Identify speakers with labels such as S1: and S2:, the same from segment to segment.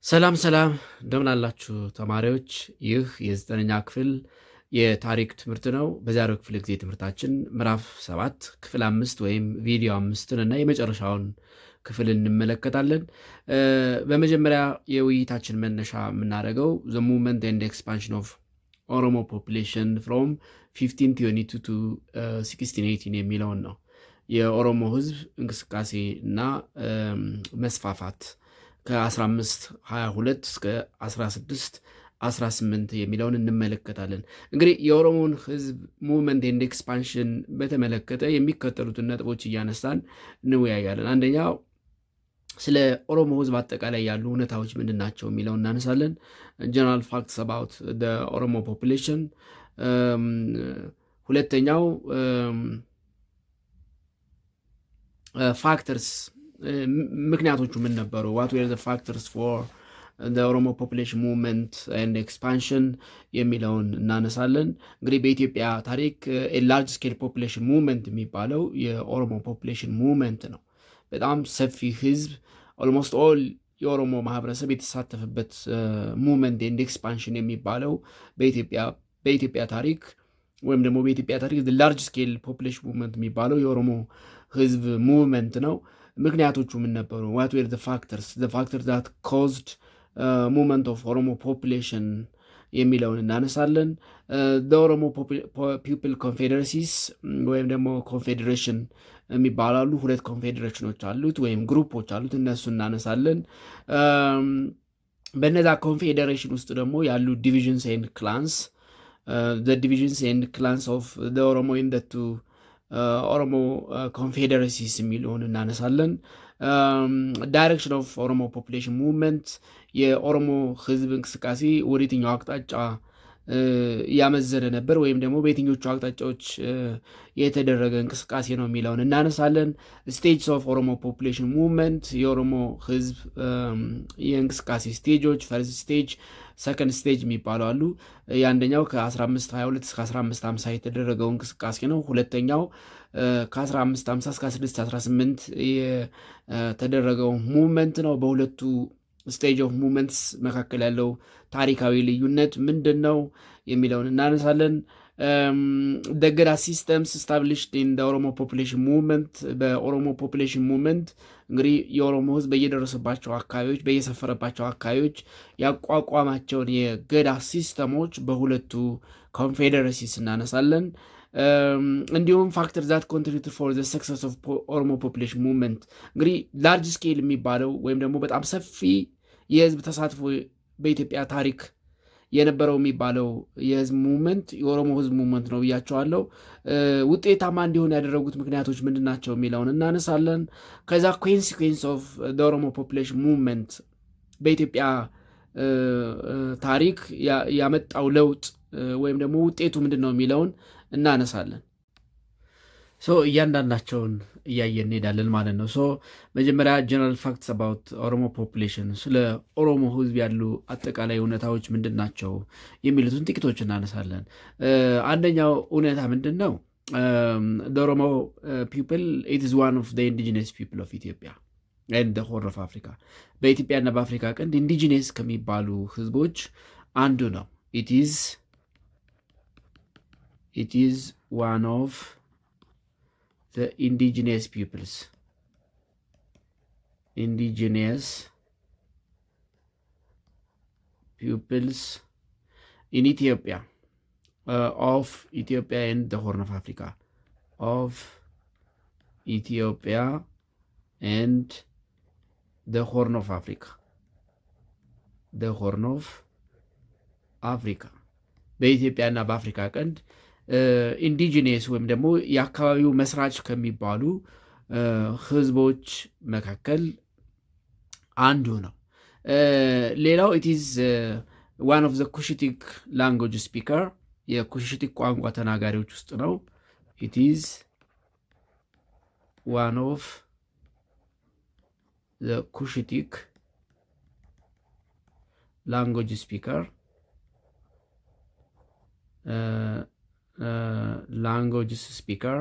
S1: ሰላም ሰላም እንደምን አላችሁ ተማሪዎች? ይህ የዘጠነኛ ክፍል የታሪክ ትምህርት ነው። በዛሬው ክፍል ጊዜ ትምህርታችን ምዕራፍ 7 ክፍል 5 ወይም ቪዲዮ 5ን እና የመጨረሻውን ክፍል እንመለከታለን። በመጀመሪያ የውይይታችን መነሻ የምናደርገው the movement and expansion of ኦሮሞ population from 1522 to 1618 የሚለውን ነው። የኦሮሞ ህዝብ እንቅስቃሴ እና መስፋፋት ከ1522 እስከ 1618 የሚለውን እንመለከታለን። እንግዲህ የኦሮሞን ህዝብ ሙቭመንት ኤንድ ኤክስፓንሽን በተመለከተ የሚከተሉትን ነጥቦች እያነሳን እንወያያለን። አንደኛው ስለ ኦሮሞ ህዝብ አጠቃላይ ያሉ እውነታዎች ምንድን ናቸው የሚለውን እናነሳለን። ጀነራል ፋክትስ አባውት ኦሮሞ ፖፑሌሽን። ሁለተኛው ፋክተርስ ምክንያቶቹ ምን ነበሩ? ዋት ዌር ዘ ፋክተርስ ፎር ዘ ኦሮሞ ፖፑሌሽን ሙቭመንት ኤንድ ኤክስፓንሽን የሚለውን እናነሳለን። እንግዲህ በኢትዮጵያ ታሪክ ላርጅ ስኬል ፖፑሌሽን ሙቭመንት የሚባለው የኦሮሞ ፖፑሌሽን ሙቭመንት ነው። በጣም ሰፊ ህዝብ ኦልሞስት ኦል የኦሮሞ ማህበረሰብ የተሳተፈበት ሙቭመንት ኤንድ ኤክስፓንሽን የሚባለው በኢትዮጵያ ታሪክ ወይም ደግሞ በኢትዮጵያ ታሪክ ላርጅ ስኬል ፖፑሌሽን ሙቭመንት የሚባለው የኦሮሞ ህዝብ ሙቭመንት ነው። ምክንያቶቹ ምን ነበሩ? ዋት ዌር ዘ ፋክተርስ ዛት ኮዝድ ሙቭመንት ኦፍ ኦሮሞ ፖፑሌሽን የሚለውን እናነሳለን። ኦሮሞ ፒፕል ኮንፌዴሬሲስ ወይም ደግሞ ኮንፌዴሬሽን የሚባላሉ ሁለት ኮንፌዴሬሽኖች አሉት ወይም ግሩፖች አሉት፣ እነሱ እናነሳለን። በነዛ ኮንፌዴሬሽን ውስጥ ደግሞ ያሉ ዲቪዥንስ ኤንድ ክላንስ ዲቪዥንስ ኤንድ ክላንስ ኦፍ ኦሮሞ ኢን ቱ ኦሮሞ ኮንፌዴሬሲስ የሚለውን እናነሳለን። ዳይሬክሽን ኦፍ ኦሮሞ ፖፑሌሽን ሙቭመንት የኦሮሞ ህዝብ እንቅስቃሴ ወደ የትኛው አቅጣጫ እያመዘነ ነበር ወይም ደግሞ በየትኞቹ አቅጣጫዎች የተደረገ እንቅስቃሴ ነው የሚለውን እናነሳለን። ስቴጅስ ኦፍ ኦሮሞ ፖፑሌሽን ሙቭመንት የኦሮሞ ህዝብ የእንቅስቃሴ ስቴጆች፣ ፈርስት ስቴጅ፣ ሰከንድ ስቴጅ የሚባሉ አሉ። የአንደኛው ከ1522 እስከ 1550 የተደረገው እንቅስቃሴ ነው። ሁለተኛው ከ1550 እስከ 1618 የተደረገው ሙቭመንት ነው። በሁለቱ ስቴጅ ኦፍ ሙቭመንትስ መካከል ያለው ታሪካዊ ልዩነት ምንድን ነው የሚለውን እናነሳለን። ገዳ ሲስተምስ ስታብሊሽድ ኢን ኦሮሞ ፖፑሌሽን ሙቭመንት በኦሮሞ ፖፑሌሽን ሙቭመንት እንግዲህ የኦሮሞ ህዝብ በየደረሰባቸው አካባቢዎች በየሰፈረባቸው አካባቢዎች ያቋቋማቸውን የገዳ ሲስተሞች በሁለቱ ኮንፌዴሬሲስ እናነሳለን። እንዲሁም ፋክተር ዛት ኮንትሪቢዩትድ ፎር ዘ ሰክሰስ ኦፍ ኦሮሞ ፖፑሌሽን ሙቭመንት እንግዲህ ላርጅ ስኬል የሚባለው ወይም ደግሞ በጣም ሰፊ የህዝብ ተሳትፎ በኢትዮጵያ ታሪክ የነበረው የሚባለው የህዝብ ሙቭመንት የኦሮሞ ህዝብ ሙቭመንት ነው ብያቸዋለሁ። ውጤታማ እንዲሆን ያደረጉት ምክንያቶች ምንድን ናቸው የሚለውን እናነሳለን። ከዛ ኮንሲኩዌንስ ኦፍ ኦሮሞ ፖፑሌሽን ሙቭመንት በኢትዮጵያ ታሪክ ያመጣው ለውጥ ወይም ደግሞ ውጤቱ ምንድን ነው የሚለውን እናነሳለን። እያንዳንዳቸውን እያየን እንሄዳለን ማለት ነው። መጀመሪያ ጀነራል ፋክትስ አባውት ኦሮሞ ፖፑሌሽን ስለ ኦሮሞ ህዝብ ያሉ አጠቃላይ እውነታዎች ምንድን ናቸው የሚሉትን ጥቂቶች እናነሳለን። አንደኛው እውነታ ምንድን ነው? ኦሮሞ ፒፕል ኢት ኢዝ ዋን ኦፍ ኢንዲጂነስ ፒፕል ኦፍ ኢትዮጵያ ኤንድ ሆርን ኦፍ አፍሪካ በኢትዮጵያና በአፍሪካ ቀንድ ኢንዲጂነስ ከሚባሉ ህዝቦች አንዱ ነው። ኢት ኢዝ ዋን ኦፍ the indigenous peoples in Ethiopia of Ethiopia and the Horn of Africa of Ethiopia and the Horn of Africa በኢትዮጵያና በአፍሪካ ቀንድ ኢንዲጂኔስ ወይም ደግሞ የአካባቢው መስራች ከሚባሉ ህዝቦች መካከል አንዱ ነው። ሌላው ኢትዝ ዋን ኦፍ ዘ ኩሽቲክ ላንጉጅ ስፒከር የኩሽቲክ ቋንቋ ተናጋሪዎች ውስጥ ነው። ኢትዝ ዋን ኦፍ ዘ ኩሽቲክ ላንጉጅ ስፒከር ላንጉጅስ ስፒከር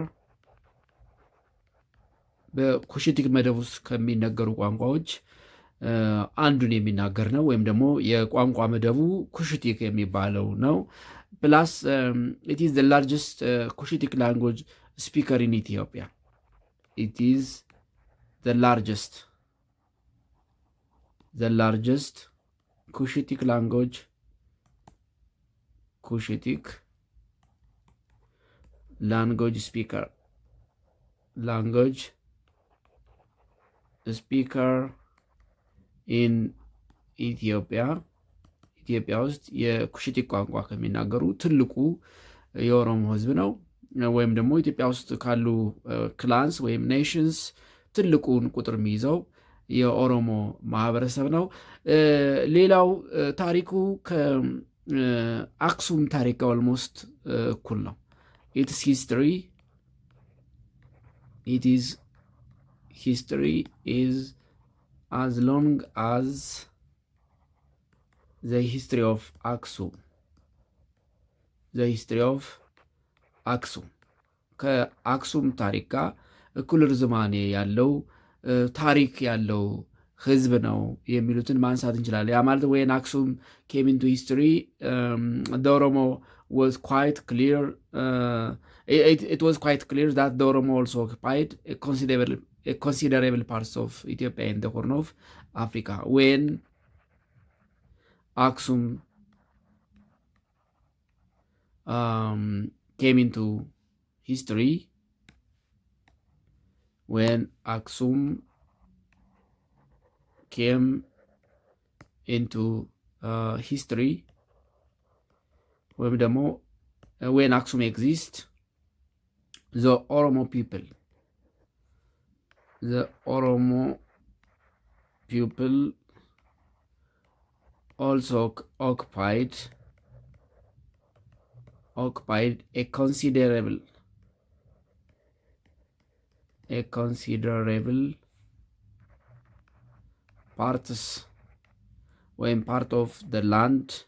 S1: በኩሽቲክ መደብ ውስጥ ከሚነገሩ ቋንቋዎች አንዱን የሚናገር ነው ወይም ደግሞ የቋንቋ መደቡ ኩሽቲክ የሚባለው ነው። ፕላስ ኢት ኢዝ ዘ ላርጀስት ኩሽቲክ ላንጉጅ ስፒከር ኢን ኢትዮጵያ። ኢት ኢዝ ዘ ላርጀስት ኩሽቲክ ላንጉጅ ስፒከር ኢን ኢትዮጵያ ውስጥ የኩሽቲክ ቋንቋ ከሚናገሩ ትልቁ የኦሮሞ ህዝብ ነው። ወይም ደግሞ ኢትዮጵያ ውስጥ ካሉ ክላንስ ወይም ኔሽንስ ትልቁን ቁጥር የሚይዘው የኦሮሞ ማህበረሰብ ነው። ሌላው ታሪኩ ከአክሱም ታሪክ ኦልሞስት እኩል ነው። ኢትስ ሂስትሪ ኢዝ as long as the history of Aksum ከአክሱም ታሪክ ጋር እኩል ርዝማኔ ያለው ታሪክ ያለው ህዝብ ነው የሚሉትን ማንሳት እንችላለን። ያ ማለት when Aksum came into history, the Oromo was quite clear. It was quite clear that the Oromo also occupied a considerable parts of Ethiopia and the Horn of Africa. When Aksum came into history, when Aksum came into history, ወይም ደግሞ when Aksum exists, the Oromo people also occupied a considerable parts when part of the land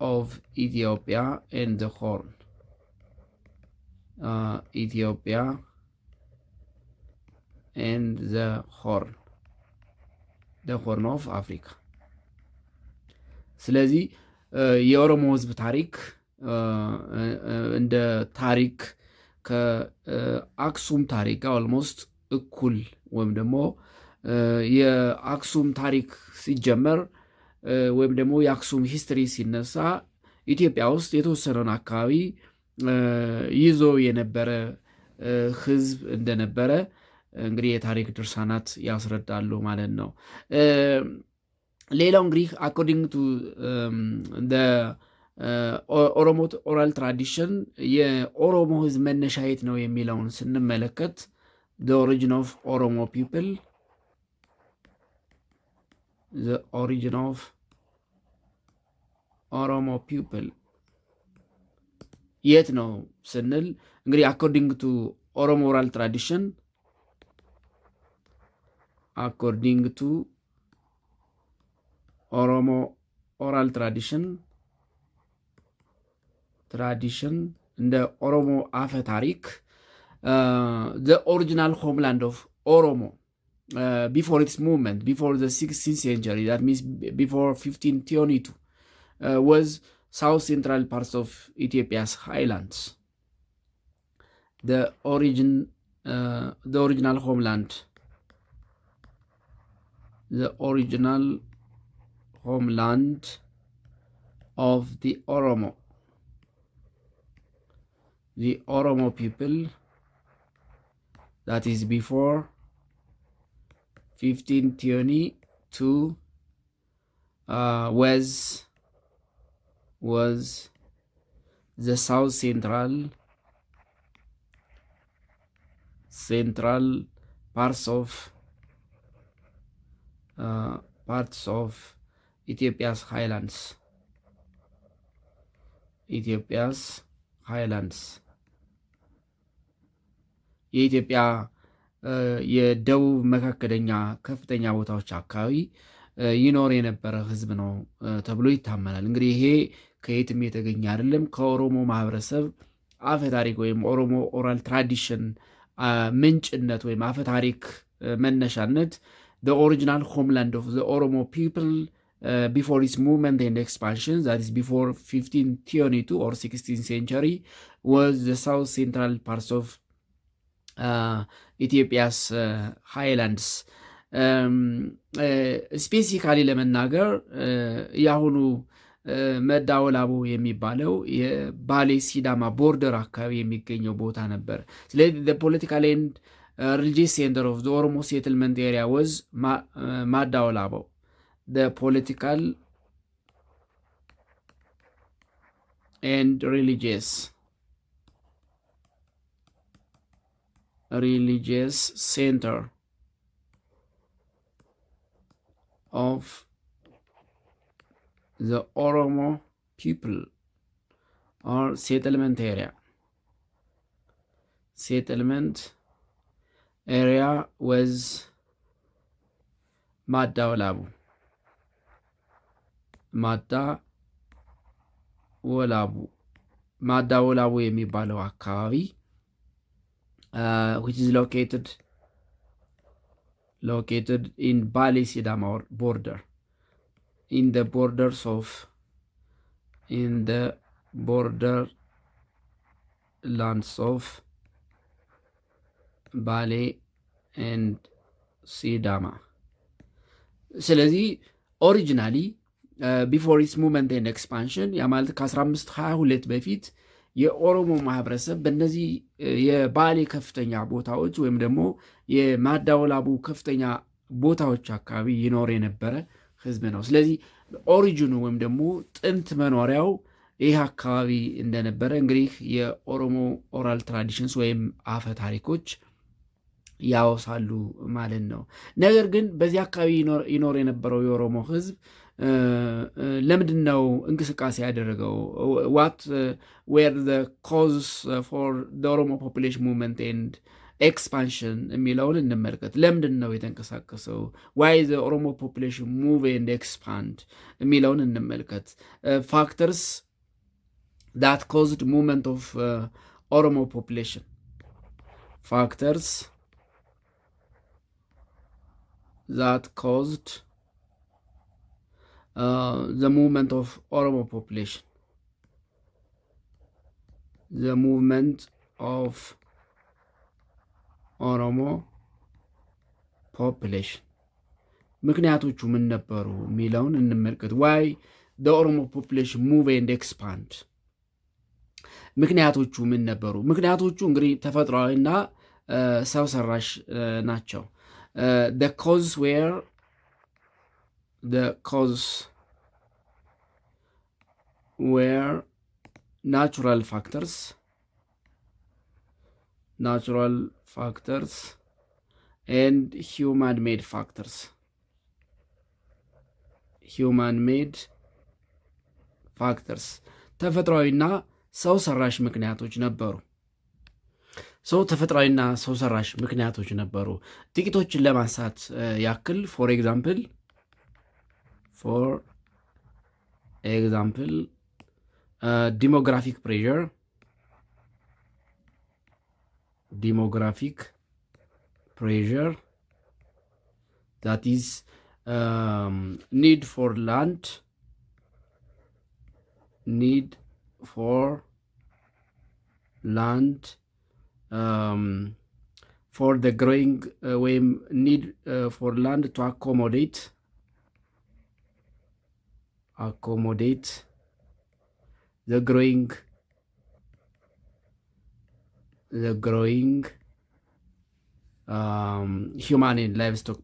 S1: of Ethiopia and the Horn. Ethiopia and the Horn of Africa. ስለዚህ የኦሮሞ ህዝብ ታሪክ እንደ ታሪክ ከአክሱም ታሪክ ጋር ኦልሞስት እኩል ወይም ደግሞ የአክሱም ታሪክ ሲጀመር ወይም ደግሞ የአክሱም ሂስትሪ ሲነሳ ኢትዮጵያ ውስጥ የተወሰነውን አካባቢ ይዞ የነበረ ህዝብ እንደነበረ እንግዲህ የታሪክ ድርሳናት ያስረዳሉ ማለት ነው። ሌላው እንግዲህ አኮርዲንግ ቱ ኦሮሞ ኦራል ትራዲሽን የኦሮሞ ህዝብ መነሻ የት ነው የሚለውን ስንመለከት the origin of Oromo people የት ነው ስንል እንግዲህ አኮርዲንግ ቱ ኦሮሞ ኦራል ትራዲሽን Oromo oral tradition እንደ ኦሮሞ አፈ ታሪክ the original homeland of Oromo before its movement, before the 16th century, that means before 1522, was south central parts of Ethiopia's highlands. The original homeland of the Oromo people, that is before 1522, was the south central parts of Ethiopia's highlands. የኢትዮጵያ የደቡብ መካከለኛ ከፍተኛ ቦታዎች አካባቢ ይኖር የነበረ ህዝብ ነው ተብሎ ይታመናል። እንግዲህ ይሄ ከየትም የተገኘ አይደለም። ከኦሮሞ ማህበረሰብ አፈ ታሪክ ወይም ኦሮሞ ኦራል ትራዲሽን ምንጭነት ወይም አፈ ታሪክ መነሻነት the original homeland of the Oromo people before its movement and expansion, that is before 1522 or 16th century, was the south central parts of Ethiopia's highlands. ስፔሲካሊ ለመናገር የአሁኑ መዳወላቡ የሚባለው የባሌ ሲዳማ ቦርደር አካባቢ የሚገኘው ቦታ ነበር። ስለዚህ ፖለቲካል ኤንድ religious center of the Oromo settlement area was Madawalabo. The political and religious center of the Oromo people or settlement area was Madawalabu. Madawalabu የሚባለው አካባቢ which is located in Bali Sidama border, in the borderlands of Bali and Sidama. ስለዚህ ኦሪጂናሊ ቢፎር ኢትስ ሙቭመንት ኤንድ ኤክስፓንሽን ያ ማለት ከ1522 በፊት የኦሮሞ ማህበረሰብ በእነዚህ የባሌ ከፍተኛ ቦታዎች ወይም ደግሞ የማዳወላቡ ከፍተኛ ቦታዎች አካባቢ ይኖር የነበረ ህዝብ ነው። ስለዚህ ኦሪጂኑ ወይም ደግሞ ጥንት መኖሪያው ይህ አካባቢ እንደነበረ እንግዲህ የኦሮሞ ኦራል ትራዲሽንስ ወይም አፈ ታሪኮች ያወሳሉ ማለት ነው። ነገር ግን በዚህ አካባቢ ይኖር የነበረው የኦሮሞ ህዝብ ለምንድን ነው እንቅስቃሴ ያደረገው? ዋት ዌር ዘ ኮዝ ፎር ዘ ኦሮሞ ፖፑሌሽን ሙቭመንት ኤንድ ኤክስፓንሽን የሚለውን እንመልከት። ለምንድን ነው የተንቀሳቀሰው? ዋይ ዘ ኦሮሞ ፖፑሌሽን ሙቭ ኤንድ ኤክስፓንድ የሚለውን እንመልከት። ፋክተርስ ዳት ኮዝድ ሙቭመንት ኦፍ ኦሮሞ ፖፑሌሽን ፋክተርስ that caused the movement of Oromo population. The movement of Oromo population. ምክንያቶቹ ምን ነበሩ የሚለውን እንመልከት። why the Oromo population move and expand. ምክንያቶቹ ምን ነበሩ? ምክንያቶቹ እንግዲህ ተፈጥሯዊና ሰው ሰራሽ ናቸው። The causes were natural factors and human-made factors. ተፈጥሯዊና ሰው ሰራሽ ምክንያቶች ነበሩ። ተፈጥሯዊና ሰው ሰራሽ ምክንያቶች ነበሩ። ጥቂቶችን ለማንሳት ያክል ፎር ኤግዛምፕል ዲሞግራፊክ ፕሬዠር that is need for land for the growing need for land to accommodate the growing human and livestock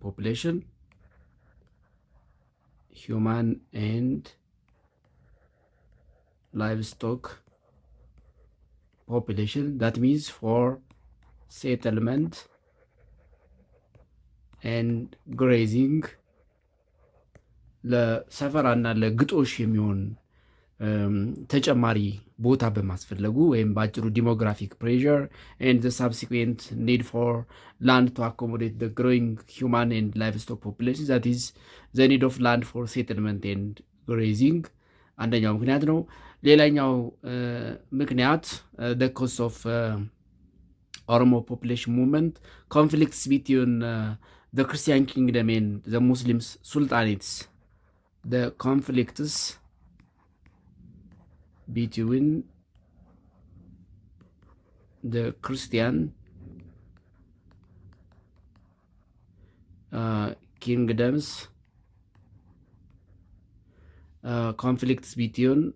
S1: population. That means for settlement and grazing, ለሰፈራና ለግጦሽ የሚሆን ተጨማሪ ቦታ በማስፈለጉ ወይም በአጭሩ ዲሞግራፊክ ፕሬዠር and the subsequent need for land to accommodate the growing human and livestock population, that is the need of land for settlement and grazing አንደኛው ምክንያት ነው። ሌላኛው ምክንያት the cost of Oromo population movement, conflicts between the Christian kingdom and the Muslim sultanates. The conflicts between the Christian kingdoms, conflicts between,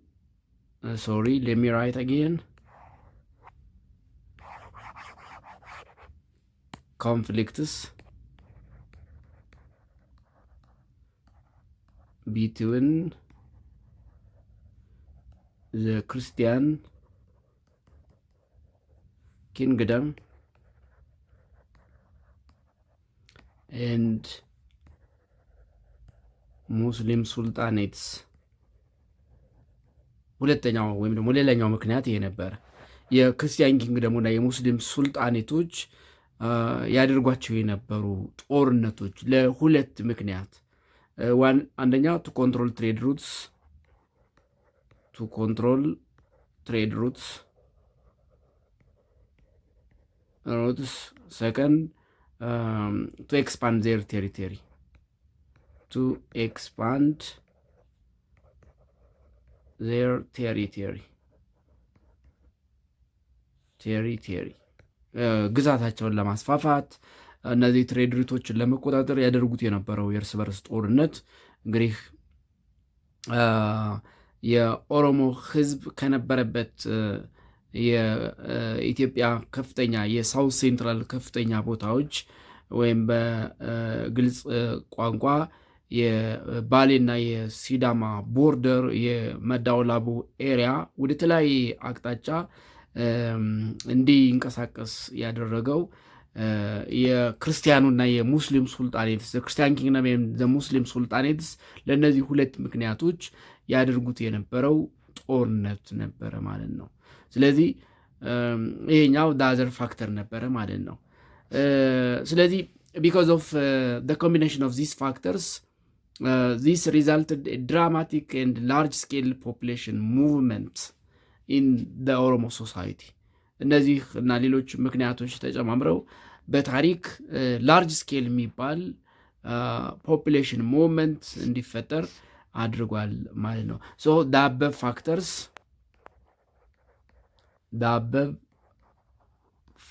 S1: sorry, let me write again. Conflicts between the Christian kingdom and ሙስሊም ሱልጣኔትስ። ሁለተኛው ወይም ደግሞ ሌላኛው ምክንያት ይሄ ነበር። የክርስቲያን ኪንግደሙና የሙስሊም ሱልጣኔቶች ያደርጓቸው የነበሩ ጦርነቶች ለሁለት ምክንያት፣ አንደኛ ቱ ኮንትሮል ትሬድ ሩትስ፣ ሰከንድ ቱ ኤክስፓንድ ዜር ቴሪቶሪ to expand their territory ግዛታቸውን ለማስፋፋት እነዚህ ትሬድ ሩቶችን ለመቆጣጠር ያደርጉት የነበረው የእርስ በርስ ጦርነት እንግዲህ የኦሮሞ ሕዝብ ከነበረበት የኢትዮጵያ ከፍተኛ የሳውት ሴንትራል ከፍተኛ ቦታዎች ወይም በግልጽ ቋንቋ የባሌና የሲዳማ ቦርደር የመዳወላቡ ኤሪያ ወደ ተለያየ አቅጣጫ እንዲንቀሳቀስ ያደረገው የክርስቲያኑና የሙስሊም ሱልጣኔትስ ክርስቲያን ኪንግደም ሙስሊም ሱልጣኔትስ ለእነዚህ ሁለት ምክንያቶች ያደርጉት የነበረው ጦርነት ነበረ ማለት ነው። ስለዚህ ይሄኛው ዳዘር ፋክተር ነበረ ማለት ነው። ስለዚህ because of the combination of these factors, this resulted a dramatic and large-scale population movement in the Oromo society. እነዚህ እና ሌሎች ምክንያቶች ተጨማምረው በታሪክ ላርጅ ስኬል የሚባል ፖፑሌሽን ሙቭመንት እንዲፈጠር አድርጓል ማለት ነው። ሶ the above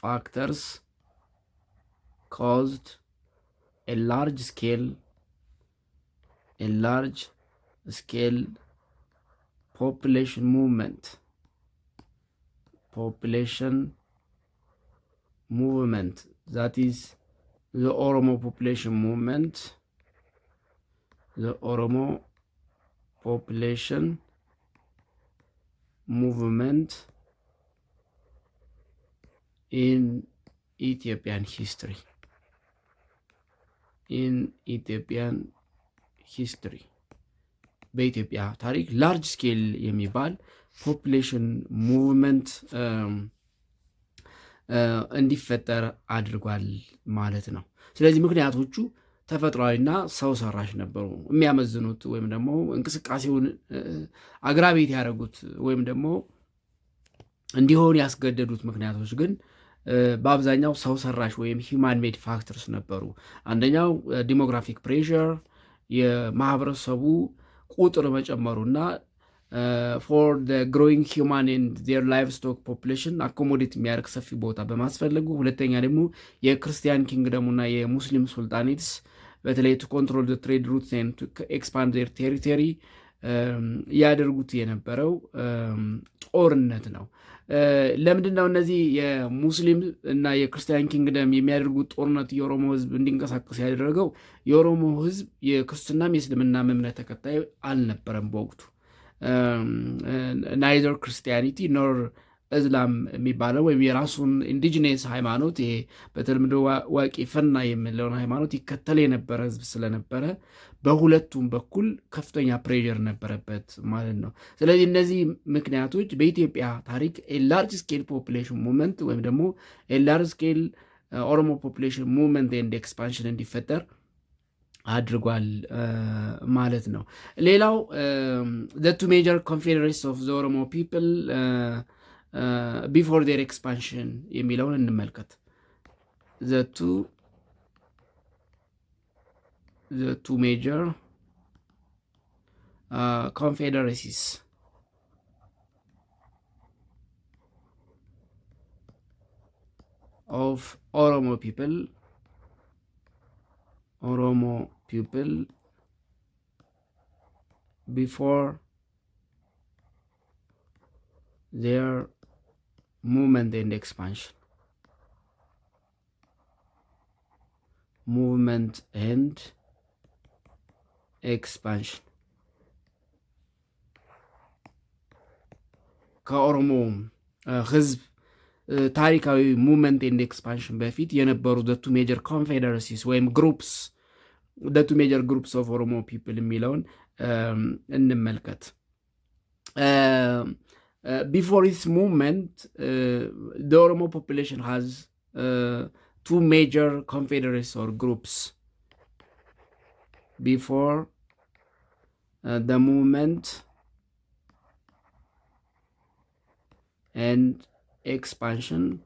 S1: factors caused a large scale population movement that is the Oromo population movement in Ethiopian history. በኢትዮጵያ ታሪክ ላርጅ ስኬል የሚባል ፖፑሌሽን ሙቭመንት እንዲፈጠር አድርጓል ማለት ነው። ስለዚህ ምክንያቶቹ ተፈጥሯዊና ሰው ሰራሽ ነበሩ። የሚያመዝኑት ወይም ደግሞ እንቅስቃሴውን አግራቤት ያደረጉት ወይም ደግሞ እንዲሆን ያስገደዱት ምክንያቶች ግን በአብዛኛው ሰው ሰራሽ ወይም ሂውማን ሜድ ፋክተርስ ነበሩ። አንደኛው ዲሞግራፊክ ፕሬሸር የማህበረሰቡ ቁጥር መጨመሩና ፎር ግሮዊንግ ሂውማን ኤንድ ዜር ላይቭ ስቶክ ፖፑሌሽን አኮሞዴት የሚያደርግ ሰፊ ቦታ በማስፈለጉ፣ ሁለተኛ ደግሞ የክርስቲያን ኪንግደሙና የሙስሊም ሱልጣኔትስ በተለይ ቱ ኮንትሮል ትሬድ ሩትስ ኤንድ ቱ ኤክስፓንድ ዜር ቴሪቶሪ ያደርጉት የነበረው ጦርነት ነው። ለምንድን ነው እነዚህ የሙስሊም እና የክርስቲያን ኪንግደም የሚያደርጉት ጦርነት የኦሮሞ ህዝብ እንዲንቀሳቀስ ያደረገው? የኦሮሞ ህዝብ የክርስትናም የእስልምናም እምነት ተከታይ አልነበረም በወቅቱ። ናይዘር ክርስቲያኒቲ ኖር እስላም የሚባለው ወይም የራሱን ኢንዲጂነስ ሃይማኖት ይሄ በተለምዶ ዋቂ ፈና የሚለውን ሃይማኖት ይከተል የነበረ ህዝብ ስለነበረ በሁለቱም በኩል ከፍተኛ ፕሬዠር ነበረበት ማለት ነው። ስለዚህ እነዚህ ምክንያቶች በኢትዮጵያ ታሪክ ላርጅ ስኬል ፖፑሌሽን ሙቭመንት ወይም ደግሞ ላርጅ ስኬል ኦሮሞ ፖፑሌሽን ሙቭመንት ኤንድ ኤክስፓንሽን እንዲፈጠር አድርጓል ማለት ነው። ሌላው the two major confederacies of the Oromo people ቢፎር ዴር ኤክስፓንሽን የሚለውን እንመልከት። the two major confederacies of Oromo people before their movement and expansion. ከኦሮሞ ህዝብ ታሪካዊ ሙቭመንት ኤንድ ኤክስፓንሽን በፊት የነበሩ ቱ ሜጀር ኮንፌደረሲስ ወይም ግሩፕስ ቱ ሜጀር ግሩፕስ ኦፍ ኦሮሞ ፒፕል የሚለውን እንመልከት። ቢፎር ዲስ ሙቭመንት ኦሮሞ ፖፑሌሽን ሃዝ two major confederacies or groups. Before the movement and expansion,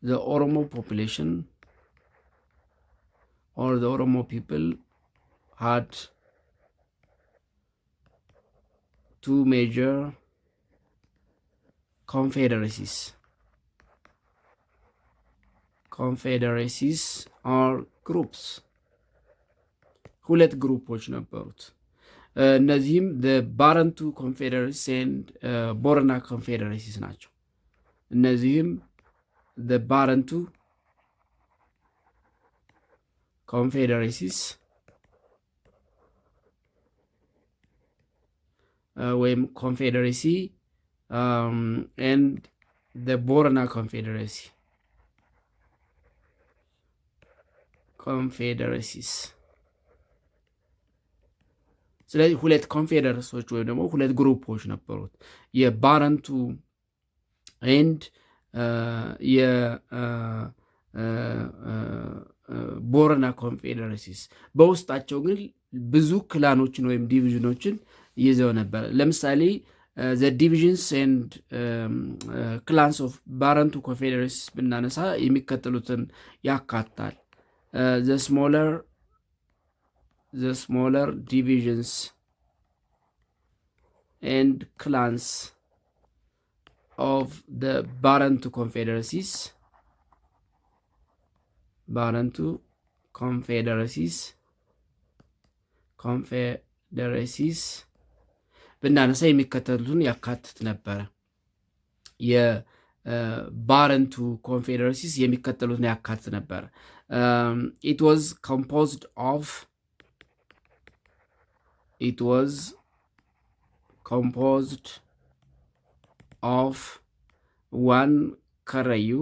S1: the Oromo population or the Oromo people had two major confederacies or groups. ሁለት ግሩፖች ነበሩት። እነዚህም ባረንቱ ኮንፌዴሬሲስ ኤንድ ቦረና ኮንፌዴሬሲስ ናቸው። እነዚህም ባረንቱ ኮንፌዴሬሲስ ወይም ኮንፌዴሬሲ ኤንድ ቦረና ኮንፌዴሬሲስ። ስለዚህ ሁለት ኮንፌዴሬሲዎች ወይም ደግሞ ሁለት ግሩፖች ነበሩት፣ የባረንቱ ኤንድ የቦረና ኮንፌዴሬሲስ። በውስጣቸው ግን ብዙ ክላኖችን ወይም ዲቪዥኖችን ይዘው ነበር። ለምሳሌ ዘ ዲቪዥንስ ኤንድ ክላንስ ኦፍ ባረንቱ ኮንፌዴሬሲስ ብናነሳ የሚከተሉትን ያካታል። the smaller divisions and clans of the Bantu confederacies ብናነሳ የሚከተሉትን ያካትት ነበረ። የባረንቱ ኮንፌዴሬሲስ የሚከተሉትን ያካትት ነበረ። It was composed of one Karayu,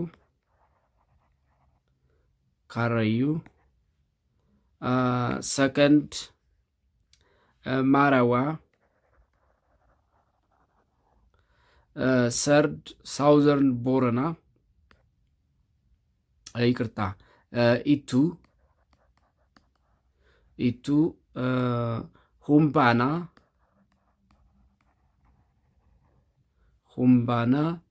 S1: second Marawa, third Southern Borana, Itu, Humbana,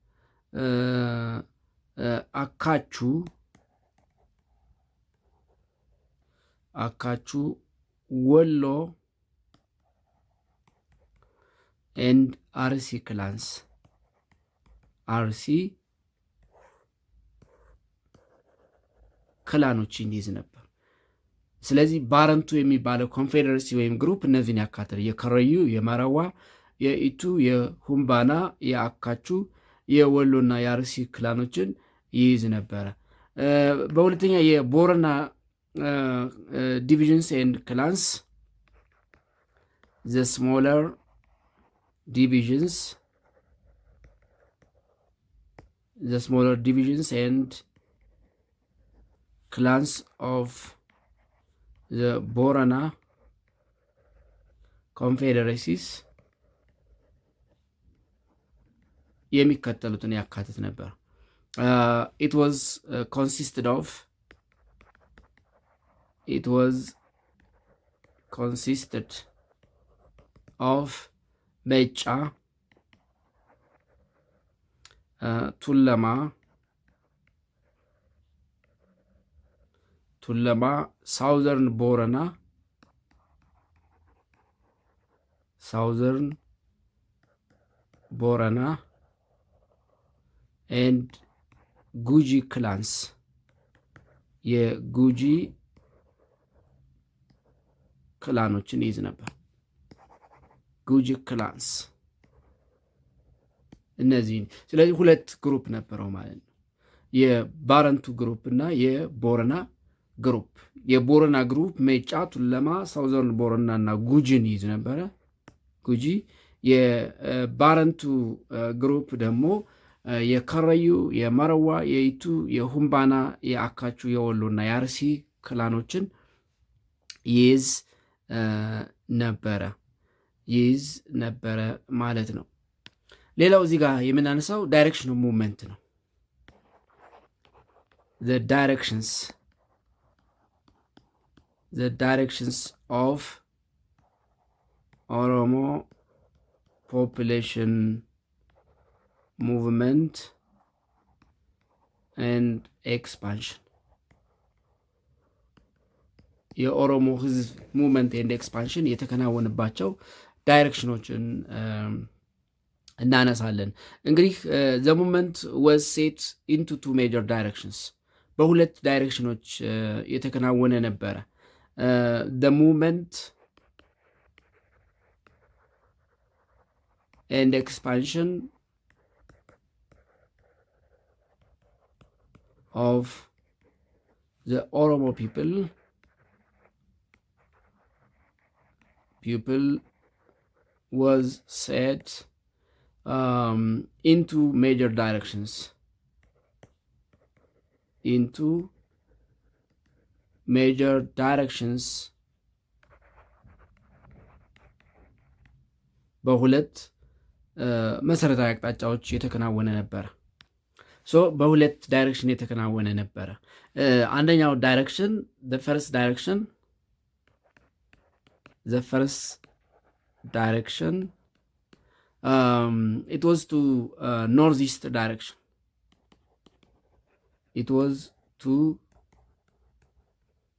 S1: Akachu, Wollo, and Arsi clans. ክላኖችን ይዝ ነበር። ስለዚህ ባረንቱ የሚባለው ኮንፌዴሬሲ ወይም ግሩፕ እነዚህን ያካተተ የከረዩ፣ የመረዋ፣ የኢቱ፣ የሁምባና፣ የአካቹ፣ የወሎና የአርሲ ክላኖችን ይይዝ ነበረ። በሁለተኛ የቦረና ዲቪዥንስ ኤንድ ክላንስ ዘ ስሞለር ዲቪዥንስ ኤንድ clans of the Borana confederacies የሚከተሉትን ያካትት ነበር። it was consisted of Mecha, ቱለማ፣ ሳውዘርን ቦረና ኤንድ ጉጂ ክላንስ የጉጂ ክላኖችን ይይዝ ነበር። ጉጂ ክላንስ እነዚህን። ስለዚህ ሁለት ግሩፕ ነበረው ማለት ነው፣ የባረንቱ ግሩፕ እና የቦረና ግሩፕ። የቦረና ግሩፕ ሜጫ፣ ቱለማ፣ ሳውዘርን ቦረና እና ጉጂን ይይዝ ነበረ። ጉጂ። የባረንቱ ግሩፕ ደግሞ የከረዩ፣ የመረዋ፣ የይቱ፣ የሁምባና፣ የአካቹ፣ የወሎ እና የአርሲ ክላኖችን ይይዝ ነበረ ማለት ነው። ሌላው እዚህ ጋር የምናነሳው ዳይሬክሽን ኦፍ ሙቭመንት ነው። the directions of ኦሮሞ population movement and expansion የኦሮሞ ህዝብ ሙቭመንት ኤንድ ኤክስፓንሽን የተከናወነባቸው ዳይሬክሽኖችን እናነሳለን። እንግዲህ ዘ ሙቭመንት ወዝ ሴት ኢንቱ ቱ ሜጀር ዳይሬክሽንስ በሁለት ዳይሬክሽኖች የተከናወነ ነበረ። ዘ ሙቭመንት ኤንድ ኤክስፓንሽን ኦፍ ዘ ኦሮሞ ፒፕል was set into major directions. በሁለት መሰረታዊ አቅጣጫዎች የተከናወነ ነበረ። በሁለት ዳይሬክሽን የተከናወነ ነበረ። አንደኛው ዳይሬክሽን the first direction it was to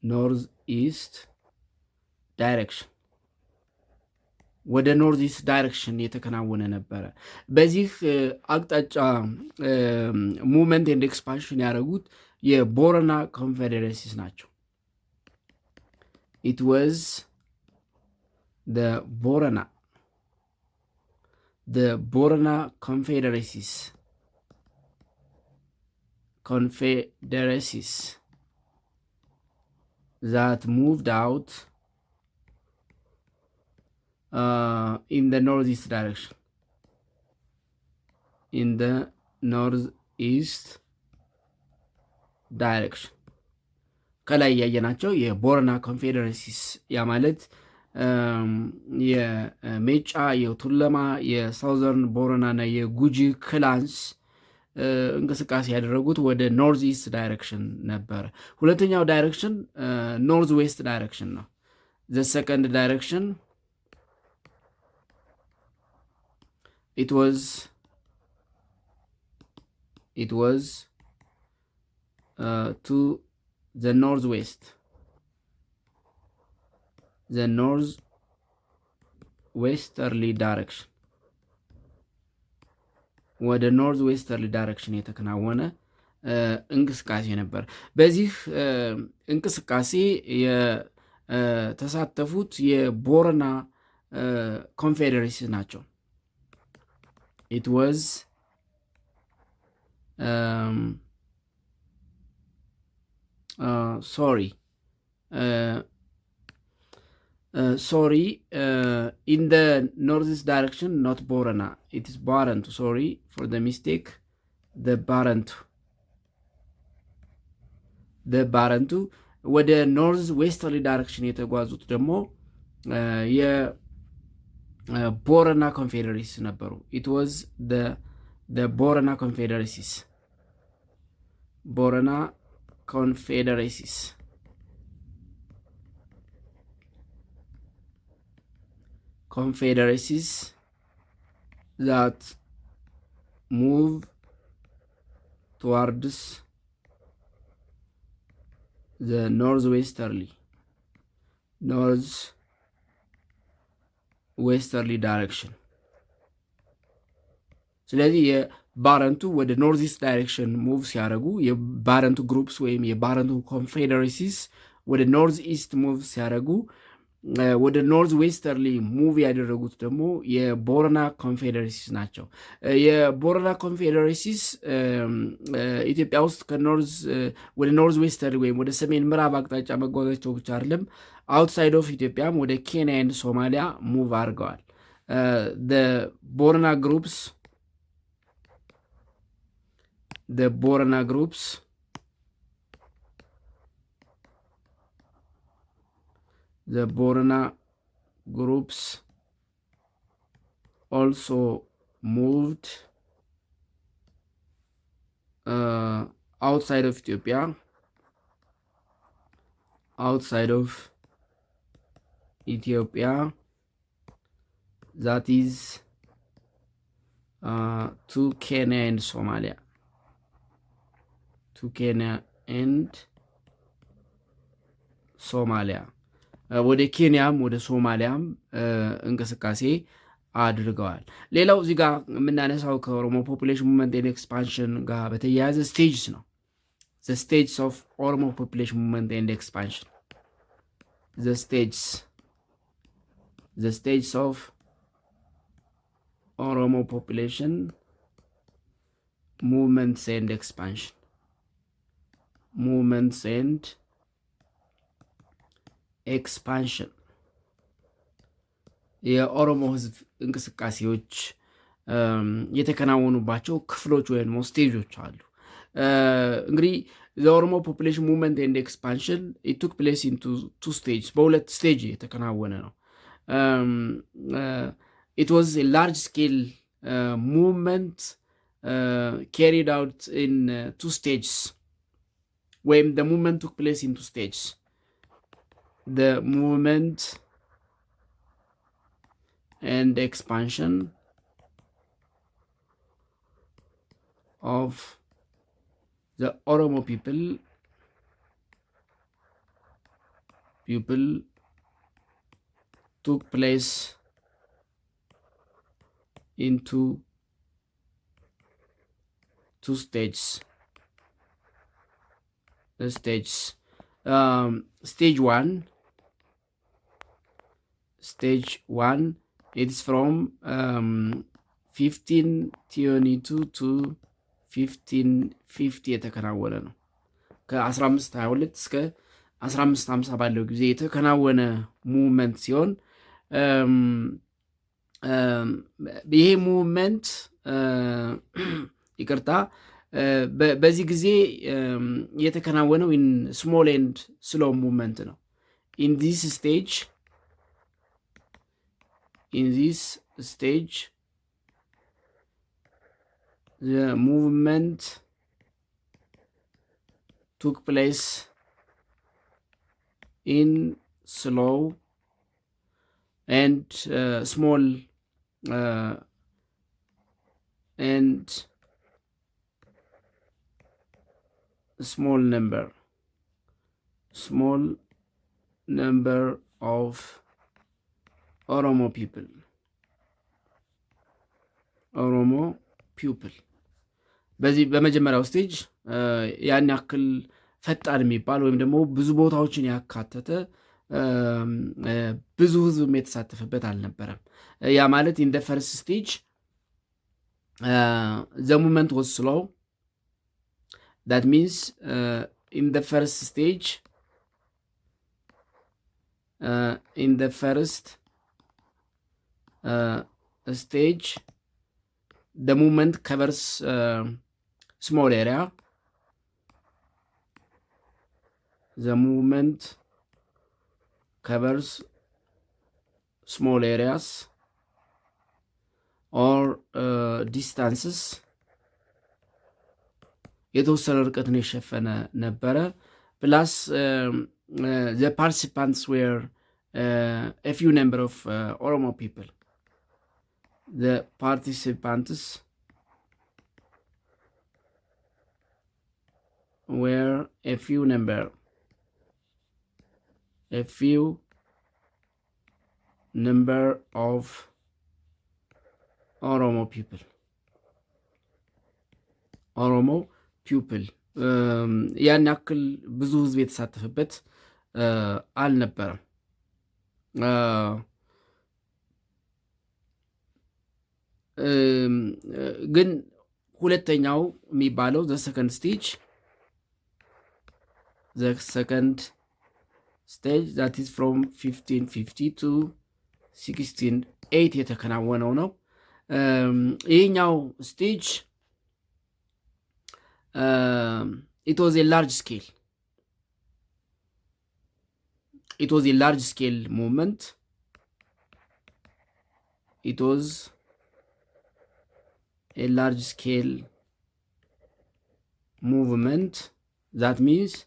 S1: northeast direction. ወደ ኖርዝ ኢስት ዳይሬክሽን የተከናወነ ነበረ። በዚህ አቅጣጫ ሙቭመንት ኤንድ ኤክስፓንሽን ያደረጉት የቦረና ኮንፌዴሬሲስ ናቸው። it was the Borana confederacies that moved out in the northeast direction. ከላይ ያየናቸው የቦረና ኮንፌዴሬሲስ ያ ማለት የሜጫ፣ የቱለማ፣ የሳውዘርን ቦረና እና የጉጂ ክላንስ እንቅስቃሴ ያደረጉት ወደ ኖርዝ ኢስት ዳይሬክሽን ነበረ። ሁለተኛው ዳይሬክሽን ኖርዝ ዌስት ዳይሬክሽን ነው። ዘ ሰከንድ ዳይሬክሽን it was to the northwest, the northwesterly direction. ወደ ኖርዝ ዌስተርሊ ዳይሬክሽን የተከናወነ እንቅስቃሴ ነበር። በዚህ እንቅስቃሴ የተሳተፉት የቦረና ኮንፌዴሬሲስ ናቸው። it was in the northeast direction, not Borana, it is Barantu. Sorry for the mistake. the Barantu ወደ ኖርዝ ዌስተርሊ ዳይሬክሽን የተጓዙት ደግሞ የቦረና ኮንፌዴሬሲስ ነበሩ። it was the Borana confederacies. Confederacies that move towards the northwesterly direction። ስለዚህ የባረንቱ ወደ ኖርዝ ኢስት ዳይሬክሽን ሙቭ ሲያደርጉ የባረንቱ ግሩፕስ ወይም የባረንቱ ኮንፌዴሬሲስ ወደ ኖርዝ ኢስት ሙቭ ሲያደርጉ ወደ ኖርዝ ዌስተርሊ ሙቭ ያደረጉት ደግሞ የቦረና ኮንፌዴሬሲስ ናቸው። የቦረና ኮንፌዴሬሲስ ኢትዮጵያ ውስጥ ወደ ኖርዝ ዌስተርሊ ወይም ወደ ሰሜን ምዕራብ አቅጣጫ መጓዛቸው ብቻ አይደለም፣ አውትሳይድ ኦፍ ኢትዮጵያም ወደ ኬንያ ኤንድ ሶማሊያ ሙቭ አድርገዋል። ቦረና ግሩፕስ the Borana groups also moved outside of Ethiopia, that is to Kenya and Somalia. ወደ ኬንያም ወደ ሶማሊያም እንቅስቃሴ አድርገዋል። ሌላው እዚህ ጋር የምናነሳው ከኦሮሞ ፖፑሌሽን ሙቭመንት ኤንድ ኤክስፓንሽን ጋር በተያያዘ ስቴጅስ ነው። the stages of ኦሮሞ ፖፑሌሽን ሙቭመንት ኤንድ ኤክስፓንሽን the stages of ኦሮሞ ፖፑሌሽን movements and expansion የኦሮሞ ህዝብ እንቅስቃሴዎች የተከናወኑባቸው ክፍሎች ወይም ስቴጆች አሉ። እንግዲህ የኦሮሞ ፖፑሌሽን ሙቭመንት ኤንድ ኤክስፓንሽን it took place into two stages፣ በሁለት ስቴጅ የተከናወነ ነው። it was a large scale movement carried out in two stages, when the movement took place in two stages. The movement and expansion of the Oromo people took place into two stages. Stage one, it's from 1522 to 1550 የተከናወነ ነው። ከ1522 እስከ 1550 ባለው ጊዜ የተከናወነ ሙቭመንት ሲሆን ይሄ ሙቭመንት ይቅርታ በዚህ ጊዜ የተከናወነው ኢን ስሞል ኤንድ ስሎ ሙቭመንት ነው። ኢን ዚስ ስቴጅ the movement took place in slow and small and small number of Oromo people በዚህ በመጀመሪያው ስቴጅ ያን ያክል ፈጣን የሚባል ወይም ደግሞ ብዙ ቦታዎችን ያካተተ ብዙ ህዝብም የተሳተፈበት አልነበረም። ያ ማለት ኢን ደ ፈርስት ስቴጅ ዘ ሙቭመንት ዋዝ ስሎው that means in the first stage the movement covers small area. The movement covers small areas or distances. የተወሰነ ርቀትን የሸፈነ ነበረ። ፕላስ the participants were a few number of Oromo people. The participants were a few number of Oromo people ያን ያክል ብዙ ህዝብ የተሳተፈበት አልነበረም። ግን ሁለተኛው የሚባለው the second stage that is from 1550 to 1608 የተከናወነው ነው። ይህኛው ስቴጅ it was a large scale movement. It was a large scale movement. That means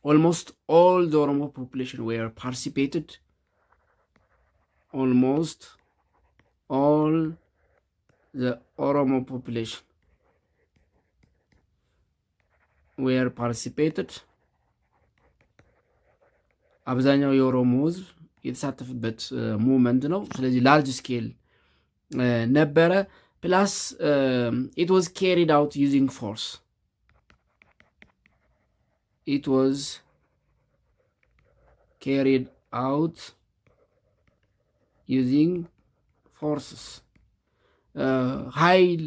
S1: almost all the Oromo population were participated. Almost all the Oromo population were participated. አብዛኛው የኦሮሞ ህዝብ የተሳተፈበት ሙቭመንት ነው። ስለዚህ ላርጅ ስኬል ነበረ። ፕላስ it was carried out using force. It was carried out using forces. ኃይል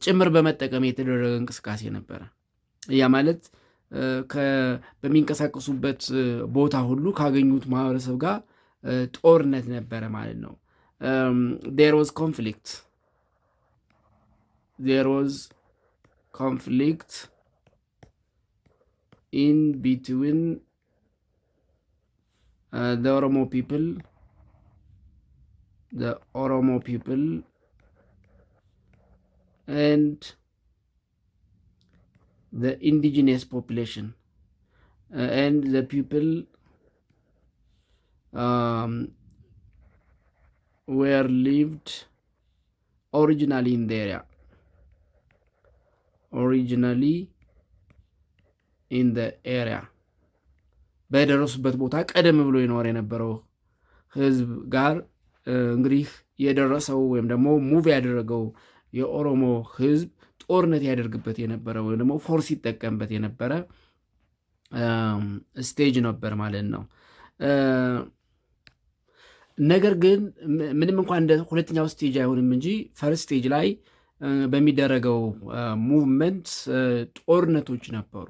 S1: ጭምር በመጠቀም የተደረገ እንቅስቃሴ ነበረ። ያ ማለት በሚንቀሳቀሱበት ቦታ ሁሉ ካገኙት ማህበረሰብ ጋር ጦርነት ነበረ ማለት ነው። there was conflict in between the Oromo people and the indigenous population and the people were lived originally in the area. በደረሱበት ቦታ ቀደም ብሎ ይኖር የነበረው ህዝብ ጋር እንግዲህ የደረሰው ወይም ደግሞ ሙቭ ያደረገው የኦሮሞ ህዝብ ጦርነት ያደርግበት የነበረ ወይም ደግሞ ፎርስ ይጠቀምበት የነበረ ስቴጅ ነበር ማለት ነው። ነገር ግን ምንም እንኳን እንደ ሁለተኛው ስቴጅ አይሆንም እንጂ ፈርስት ስቴጅ ላይ በሚደረገው ሙቭመንት ጦርነቶች ነበሩ።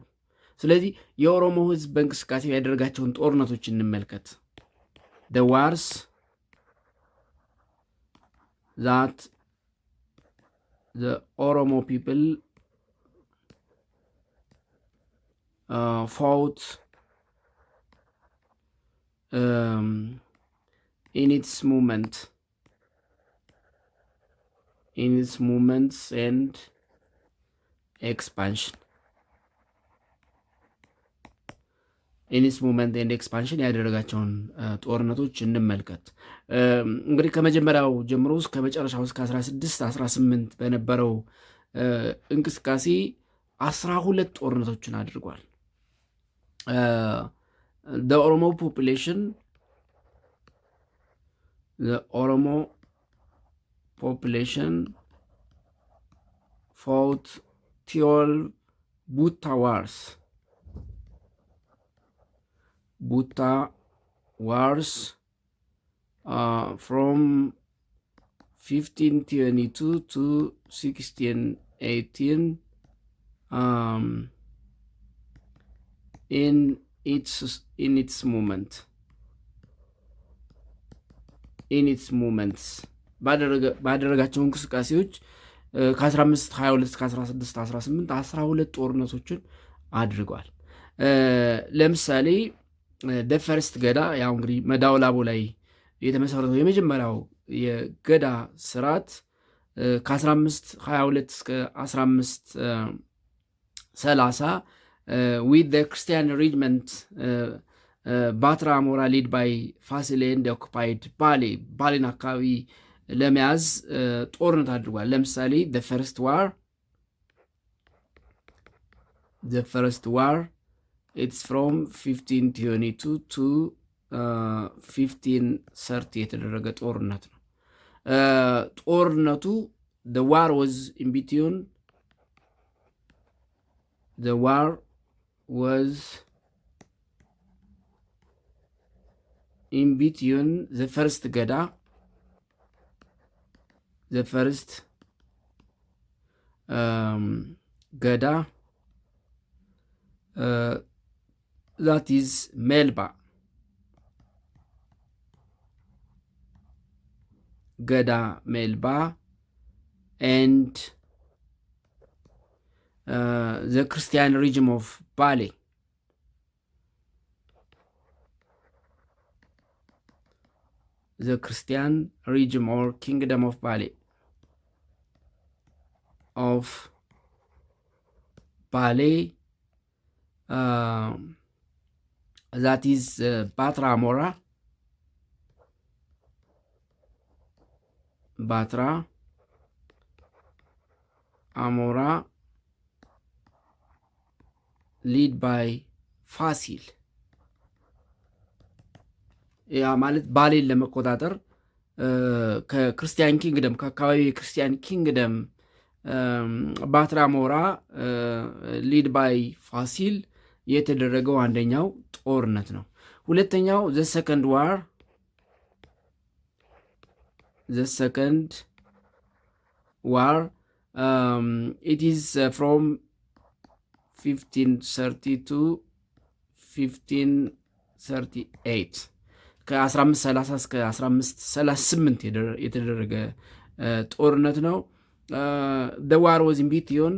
S1: ስለዚህ የኦሮሞ ህዝብ በእንቅስቃሴ ያደረጋቸውን ጦርነቶች እንመልከት። the wars that the Oromo people fought in its movements and expansion. ያደረጋቸውን ጦርነቶች እንመልከት። እንግዲህ ከመጀመሪያው ጀምሮ እስከ መጨረሻው እስከ 16-18 በነበረው እንቅስቃሴ 12 ጦርነቶችን አድርጓል። the Oromo population fought 12 Buta wars from 1522 to 1618 in its movements ባደረጋቸው እንቅስቃሴዎች ከ1522 እስከ 1618 12 ጦርነቶችን አድርጓል። ለምሳሌ ደፈርስት ገዳ ያው እንግዲህ መዳውላቦ ላይ የተመሰረተው የመጀመሪያው የገዳ ስርዓት ከ1522 እስከ 1530 with the Christian regiment ባትራ ሞራ ሊድ ባይ ፋሲሌ ኤንድ ኦኩፓይድ ባሌን አካባቢ ለመያዝ ጦርነት አድርጓል። ለምሳሌ the first war the first war, it's from 1522 to 1530 የተደረገ ጦርነት ነው። ጦርነቱ the war was in between the war was in between the first ገዳ the first ገዳ that is Melba ገዳ Melba and the Christian regime of Bali. The Christian regime or kingdom of Bali. That is Batra Amora lead by ፋሲል ያ ማለት ባሌን ለመቆጣጠር ከክርስቲያን ኪንግደም ከአካባቢ የክርስቲያን ኪንግደም ባትራሞራ ሊድ ባይ ፋሲል የተደረገው አንደኛው ጦርነት ነው። ሁለተኛው the second war it is from 1530 to 1538 ከ1530 እስከ 1538 የተደረገ ጦርነት ነው። the war was in between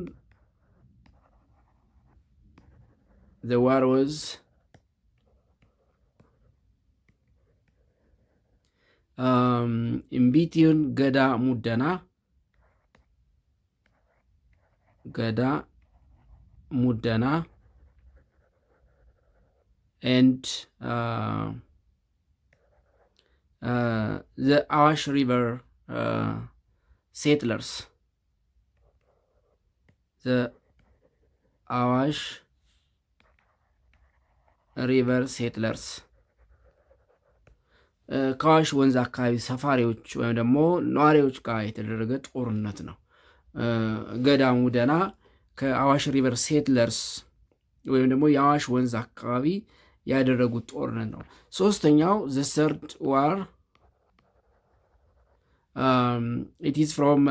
S1: ገዳ ሙደና and the Awash River settlers. The Awash River settlers ከአዋሽ ወንዝ አካባቢ ሰፋሪዎች ወይም ደግሞ ነዋሪዎች ጋር የተደረገ ጦርነት ነው። ገዳ ሙደና ከአዋሽ ሪቨር ሴትለርስ ወይም ደግሞ የአዋሽ ወንዝ አካባቢ ያደረጉት ጦርነት ነው። ሶስተኛው the third war it is from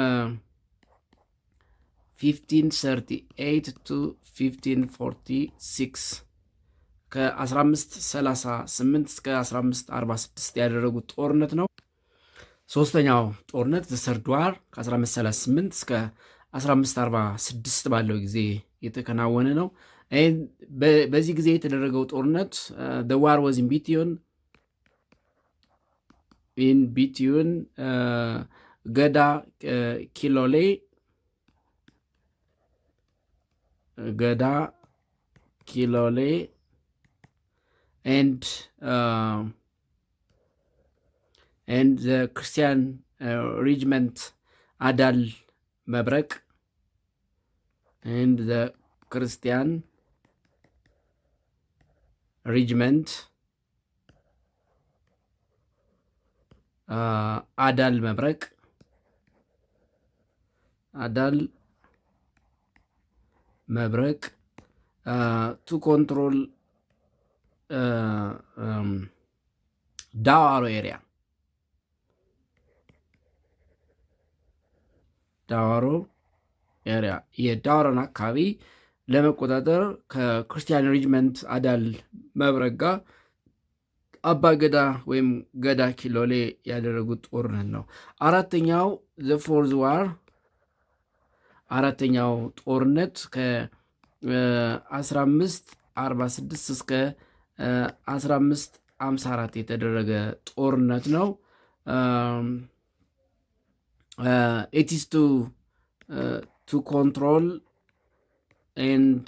S1: 1538 to 1546 ከ1538 እስከ 1546 ያደረጉት ጦርነት ነው። ሶስተኛው ጦርነት the third war ከ1538 እስከ 1546 ባለው ጊዜ የተከናወነ ነው። በዚህ ጊዜ የተደረገው ጦርነት the war was in between ገዳ ኪሎሌ and the Christian regiment አዳል መብረቅ and the Christian regiment አዳል መብረቅ to control ዳዋሮ ኤሪያ የዳዋሮን አካባቢ ለመቆጣጠር ከክርስቲያን ሬጅመንት አዳል መብረቅ ጋር አባ ገዳ ወይም ገዳ ኪሎሌ ያደረጉት ጦርነት ነው። አራተኛው the fourth war አራተኛው ጦርነት ከ1546 እስከ 1554 የተደረገ ጦርነት ነው። it is to control and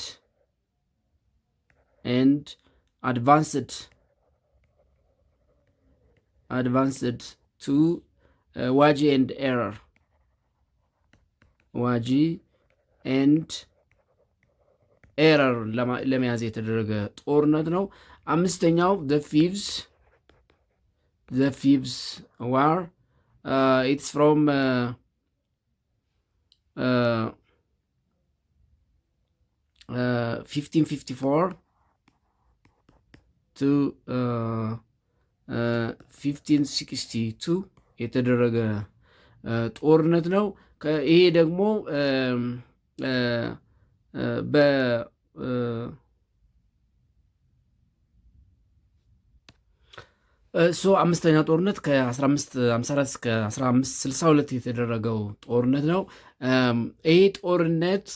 S1: advanced to Waji and Error. ኤረር ለመያዝ የተደረገ ጦርነት ነው። አምስተኛው ዘ ፊቭዝ ዋር ኢትስ ፍሮም 1554 to 1562 የተደረገ ጦርነት ነው። ይሄ ደግሞ አምስተኛ ጦርነት ከ1554 እስከ 1562 የተደረገው ጦርነት ነው። ይህ ጦርነት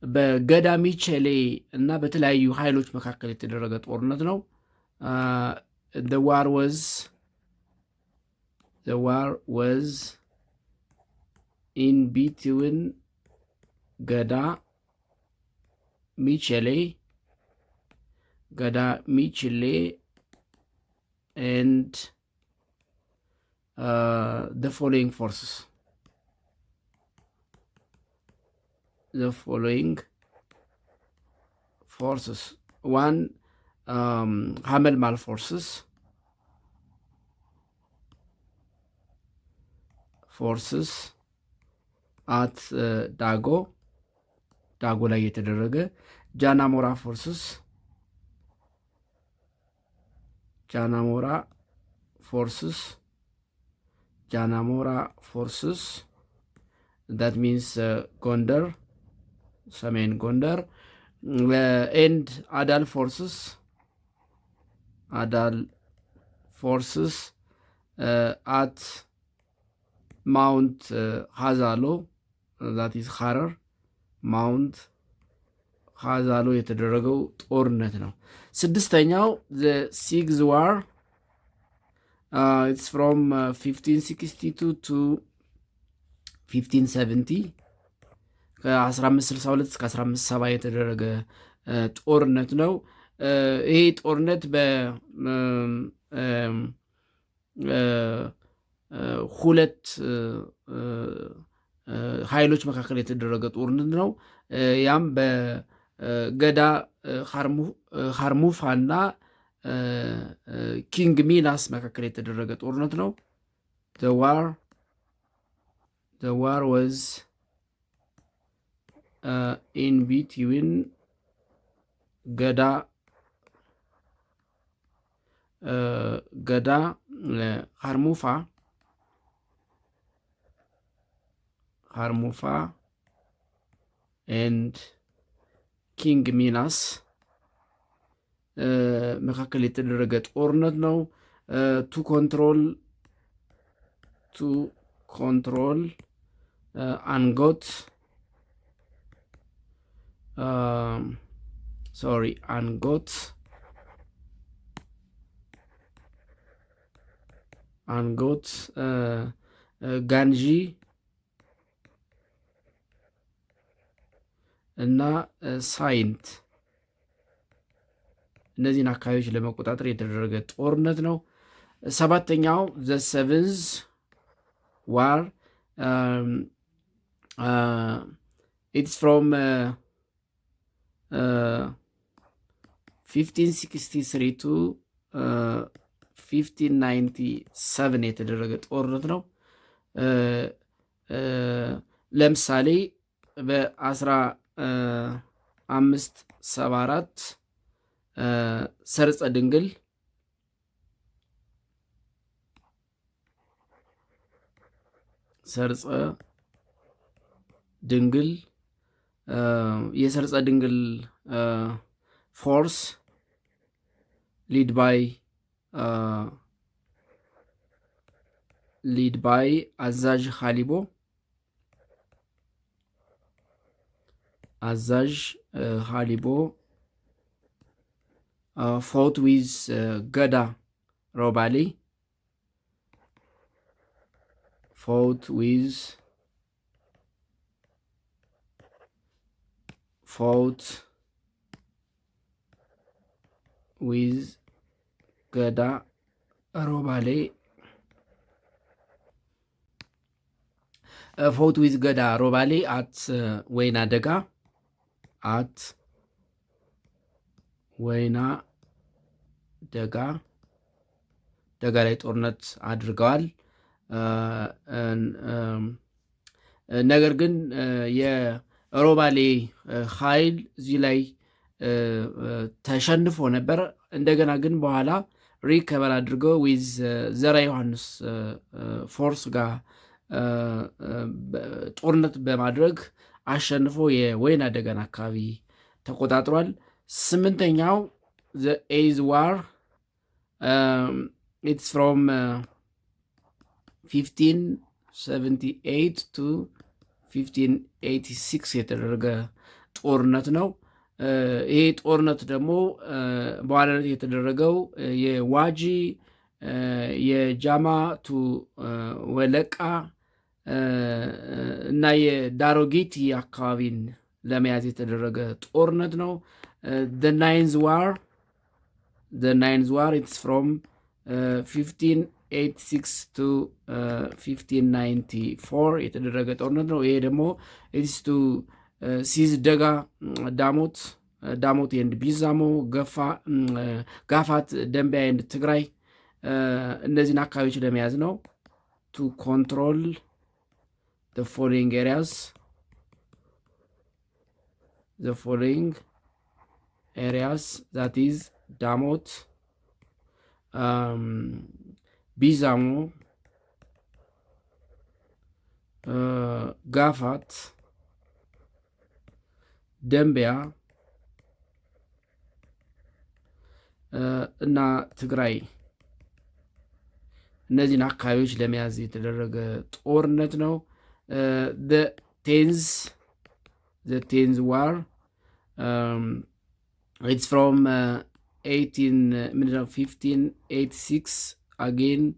S1: በገዳ ሚቼሌ እና በተለያዩ ኃይሎች መካከል የተደረገ ጦርነት ነው። the war was in between ገዳ ሚቼሌ and the following forces. One, Hamelmal forces at ዳጎ ላይ የተደረገ ጃናሞራ ፎርስስ that means ጎንደር ሰሜን ጎንደር ኤንድ አዳል ፎርስስ አት ማውንት ሀዛሎ that is ሐረር ማውንት ሀዛሎ የተደረገው ጦርነት ነው። ስድስተኛው the Sixth War it's from 1562 to 1570 ከ1562 እስከ 1570 የተደረገ ጦርነት ነው። ይሄ ጦርነት በሁለት ኃይሎች መካከል የተደረገ ጦርነት ነው። ያም በገዳ ሀርሙፋ እና ኪንግ ሚናስ መካከል የተደረገ ጦርነት ነው። the war was in between ገዳ ሀርሙፋ and ኪንግ ሚናስ መካከል የተደረገ ጦርነት ነው። ቱ ኮንትሮል አንጎት ጋንጂ እና ሳይንት እነዚህን አካባቢዎች ለመቆጣጠር የተደረገ ጦርነት ነው። ሰባተኛው ዘ ሰቨንዝ ዋር ኢትስ ፍሮም 1563 to 1597 የተደረገ ጦርነት ነው። ለምሳሌ በ1574 ሰርጸ ድንግል የሰርጸ ድንግል ፎርስ ሊድ ባይ አዛዥ ሀሊቦ fought with ገዳ ሮባሌ at ወይና ደጋ አት ወይና ደጋ ላይ ጦርነት አድርገዋል። ነገር ግን የሮባሌ ኃይል እዚህ ላይ ተሸንፎ ነበር። እንደገና ግን በኋላ ሪከቨር አድርገው ዊዝ ዘራ ዮሐንስ ፎርስ ጋር ጦርነት በማድረግ አሸንፎ የወይና ደጋን አካባቢ ተቆጣጥሯል። ስምንተኛው ዘ ኤዝ ዋር ኢትስ ፍሮም 1578 ቱ 1586 የተደረገ ጦርነት ነው። ይሄ ጦርነት ደግሞ በዋናነት የተደረገው የዋጂ የጃማ ቱ ወለቃ እና የዳሮጌቲ አካባቢን ለመያዝ የተደረገ ጦርነት ነው። the ninth war it's from 1586 to 1594 የተደረገ ጦርነት ነው። ይሄ ደግሞ it's to ሲዝ ደጋ ዳሞት ኤንድ ቢዛሞ ጋፋት ደንቢያ ኤንድ ትግራይ እነዚህን አካባቢዎች ለመያዝ ነው። to control the following areas that is ዳሞት ቢዛሞ ጋፋት ደንቢያ እና ትግራይ እነዚህን አካባቢዎች ለመያዝ የተደረገ ጦርነት ነው። the tenth war it's from 1586 again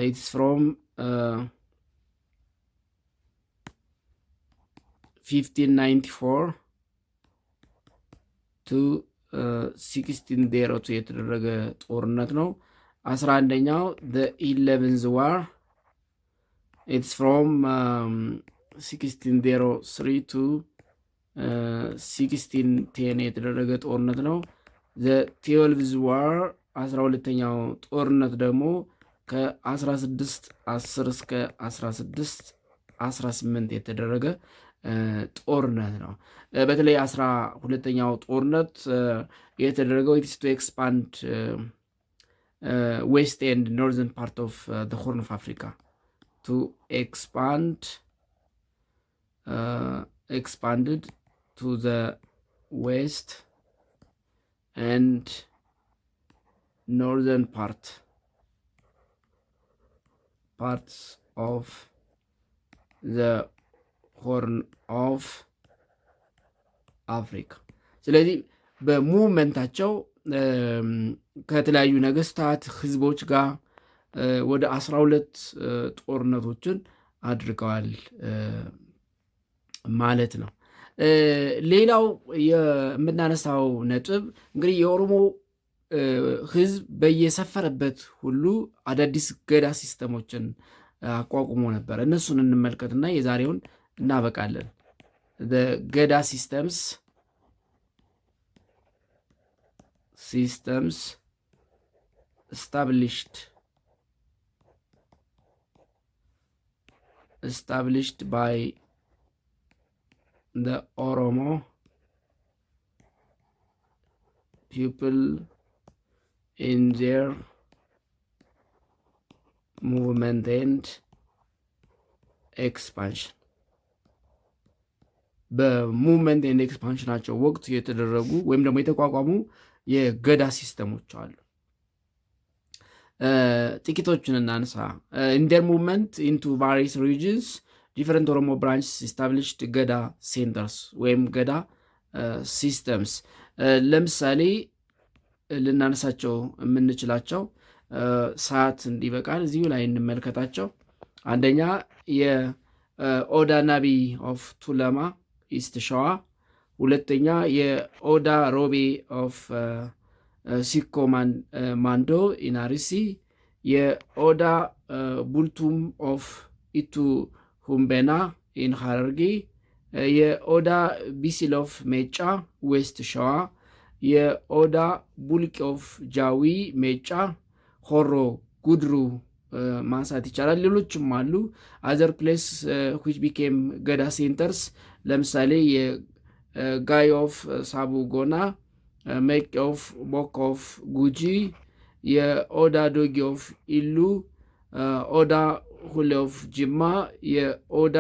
S1: it's from 1594 to 1602 የተደረገ ጦርነት ነው። 11ኛው the 11th war it's from 1603 to 1610 የተደረገ ጦርነት ነው። the 12th war 12ኛው ጦርነት ደግሞ ከ1610 እስከ 1618 የተደረገ ጦርነት ነው። በተለይ 12ኛው ጦርነት የተደረገው ኢትስ ቱ ኤክስፓንድ ዌስት ኤንድ ኖርዘርን ፓርት ኦፍ ዘ ሆርን ኦፍ አፍሪካ ቱ expanded to the west and northern parts of the ሆርን ኦፍ አፍሪካ። ስለዚህ በሙቭመንታቸው ከተለያዩ ነገስታት ህዝቦች ጋር ወደ 12 ጦርነቶችን አድርገዋል ማለት ነው። ሌላው የምናነሳው ነጥብ እንግዲህ የኦሮሞ ህዝብ በየሰፈረበት ሁሉ አዳዲስ ገዳ ሲስተሞችን አቋቁሞ ነበር። እነሱን እንመልከትና የዛሬውን እናበቃለን። the ገዳ systems established by the Oromo people in their movement and expansion በሙቭመንት ኤንድ ኤክስፓንሽናቸው ወቅት የተደረጉ ወይም ደግሞ የተቋቋሙ የገዳ ሲስተሞች አሉ። ጥቂቶችን እናንሳ። in their movement into various regions different Oromo branches established ገዳ ሴንተርስ ወይም ገዳ ሲስተምስ። ለምሳሌ ልናነሳቸው የምንችላቸው ሰዓት እንዲበቃል እዚሁ ላይ እንመልከታቸው። አንደኛ የኦዳ ናቢ ኦፍ ቱለማ ኢስት ሸዋ፣ ሁለተኛ የኦዳ ሮቤ ኦፍ ሲኮ ማንዶ ኢናሪሲ፣ የኦዳ ቡልቱም ኦፍ ኢቱ ሁምቤና ኢን ሐረርጌ፣ የኦዳ ቢሲሎፍ ሜጫ ዌስት ሸዋ፣ የኦዳ ቡልቂ ኦፍ ጃዊ ሜጫ ሆሮ ጉድሩ ማንሳት ይቻላል። ሌሎችም አሉ። አዘር ፕሌስ ዊች ቢኬም ገዳ ሴንተርስ ለምሳሌ የጋይ ኦፍ ሳቡ ጎና፣ ሜቅ ኦፍ ቦክ ኦፍ ጉጂ፣ የኦዳ ዶጊ ኦፍ ኢሉ፣ ኦዳ ሁሌ ኦፍ ጅማ፣ የኦዳ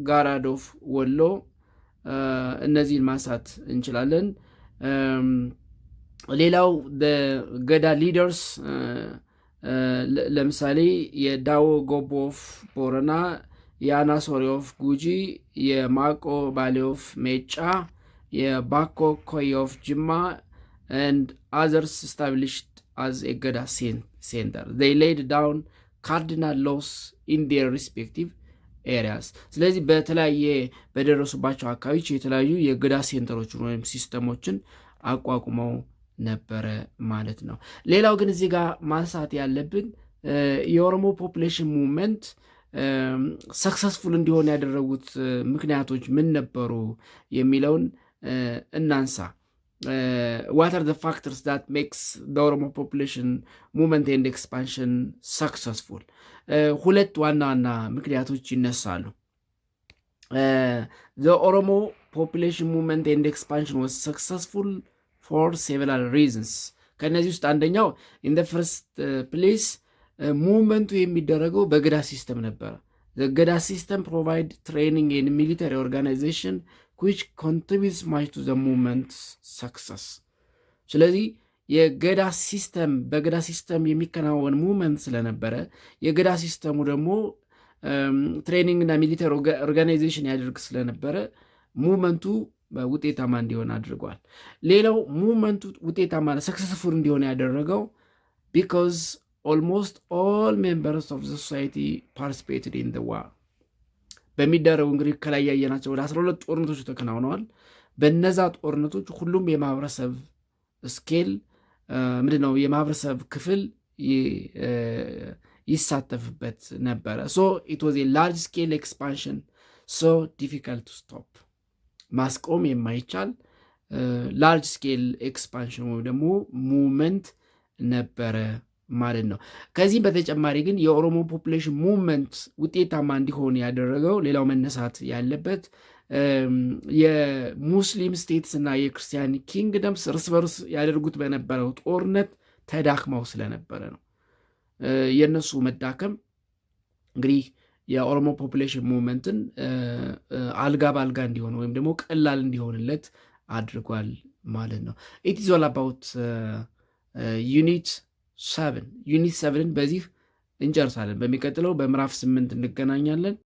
S1: ጋራድ ኦፍ ወሎ፣ እነዚህን ማንሳት እንችላለን። ሌላው ገዳ ሊደርስ ለምሳሌ የዳዎ ጎቦ ኦፍ ቦረና፣ የአናሶሪ ኦፍ ጉጂ፣ የማቆ ባሌ ኦፍ ሜጫ፣ የባኮ ኮይ ኦፍ ጅማ and others established as a ገዳ center. They laid down cardinal laws in their respective areas. ስለዚህ በተለያየ በደረሱባቸው አካባቢዎች የተለያዩ የገዳ ሴንተሮችን ወይም ሲስተሞችን አቋቁመው ነበረ ማለት ነው። ሌላው ግን እዚህ ጋር ማንሳት ያለብን የኦሮሞ ፖፑሌሽን ሙቭመንት ሰክሰስፉል እንዲሆን ያደረጉት ምክንያቶች ምን ነበሩ የሚለውን እናንሳ። what are the factors that makes the Oromo population movement and expansion successful? ሁለት ዋና ዋና ምክንያቶች ይነሳሉ። the Oromo population movement and expansion was successful for several reasons. ከነዚህ ውስጥ አንደኛው in the first place ሙቭመንቱ የሚደረገው በገዳ ሲስተም ነበረ። the ገዳ system provide training and military organization which contributes much to the movement's success. ስለዚህ የገዳ ሲስተም በገዳ ሲስተም የሚከናወን ሙቭመንት ስለነበረ የገዳ ሲስተሙ ደግሞ ትሬኒንግ እና ሚሊተሪ ኦርጋናይዜሽን ያደርግ ስለነበረ ሙቭመንቱ ውጤታማ እንዲሆን አድርጓል። ሌላው ሙቭመንቱ ውጤታማ ሰክሰስፉል እንዲሆን ያደረገው because almost all members of the society participated in the war. በሚደረጉ እንግዲህ ከላይ ያየናቸው ወደ 12 ጦርነቶች ተከናውነዋል። በነዛ ጦርነቶች ሁሉም የማህበረሰብ ስኬል ምንድነው የማህበረሰብ ክፍል ይሳተፍበት ነበረ። so it was a large scale expansion, so difficult to stop. ማስቆም የማይቻል ላርጅ ስኬል ኤክስፓንሽን ወይም ደግሞ ሙቭመንት ነበረ ማለት ነው። ከዚህ በተጨማሪ ግን የኦሮሞ ፖፑሌሽን ሙቭመንት ውጤታማ እንዲሆን ያደረገው ሌላው መነሳት ያለበት የሙስሊም ስቴትስ እና የክርስቲያን ኪንግደምስ እርስ በርስ ያደርጉት በነበረው ጦርነት ተዳክመው ስለነበረ ነው። የነሱ መዳከም እንግዲህ የኦሮሞ ፖፑሌሽን ሙቭመንትን አልጋ በአልጋ እንዲሆን ወይም ደግሞ ቀላል እንዲሆንለት አድርጓል ማለት ነው። ኢት ኢዝ ኦል አባውት ዩኒት 7 በዚህ እንጨርሳለን። በሚቀጥለው በምዕራፍ 8 እንገናኛለን።